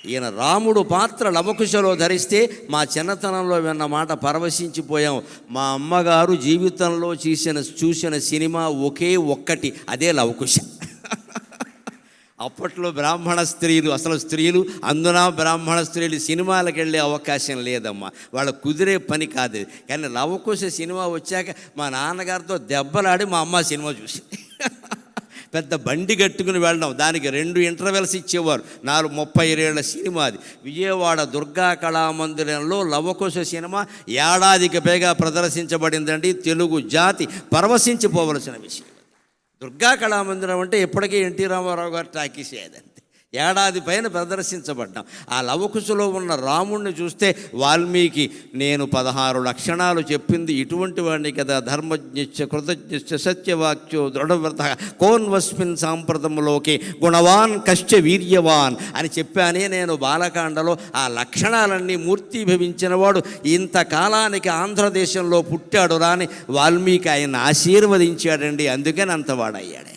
ఈయన రాముడు పాత్ర లవకుశలో ధరిస్తే మా చిన్నతనంలో విన్న మాట పరవశించిపోయాం. మా అమ్మగారు జీవితంలో చూసిన సినిమా ఒకే ఒక్కటి, అదే లవకుశ. అప్పట్లో బ్రాహ్మణ స్త్రీలు, అసలు స్త్రీలు అందున బ్రాహ్మణ స్త్రీలు సినిమాలకు వెళ్ళే అవకాశం లేదమ్మా, వాళ్ళకు కుదిరే పని కాదు. కానీ లవకుశ సినిమా వచ్చాక మా నాన్నగారితో దెబ్బలాడి మా అమ్మ సినిమా చూసి పెద్ద బండి కట్టుకుని వెళ్ళడం, దానికి 2 ఇంటర్వెల్స్ ఇచ్చేవారు. 32 ఏళ్ల సినిమా అది. విజయవాడ దుర్గా కళామందిరంలో లవకుశ సినిమా ఏడాదికి పైగా ప్రదర్శించబడిందండి. తెలుగు జాతి పరవశించిపోవలసిన విషయం. దుర్గా కళామందిరం అంటే ఇప్పటికీ ఎన్టీ రామారావు గారు టాకీసే అదంతే. ఏడాది పైన ప్రదర్శించబడ్డాం. ఆ లవకుశలో ఉన్న రాముణ్ణి చూస్తే వాల్మీకి నేను 16 లక్షణాలు చెప్పింది ఇటువంటి వాడిని కదా, ధర్మజ్ఞ కృతజ్ఞ సత్యవాక్యో దృఢవ్రత కోన్వస్మిన్ సాంప్రదంలోకి గుణవాన్ కశ్చ వీర్యవాన్ అని చెప్పానే నేను బాలకాండలో. ఆ లక్షణాలన్నీ మూర్తిభవించిన వాడు ఇంతకాలానికి ఆంధ్రదేశంలో పుట్టాడు రాని వాల్మీకి ఆయన ఆశీర్వదించాడండి. అందుకని అంతవాడయ్యాడు.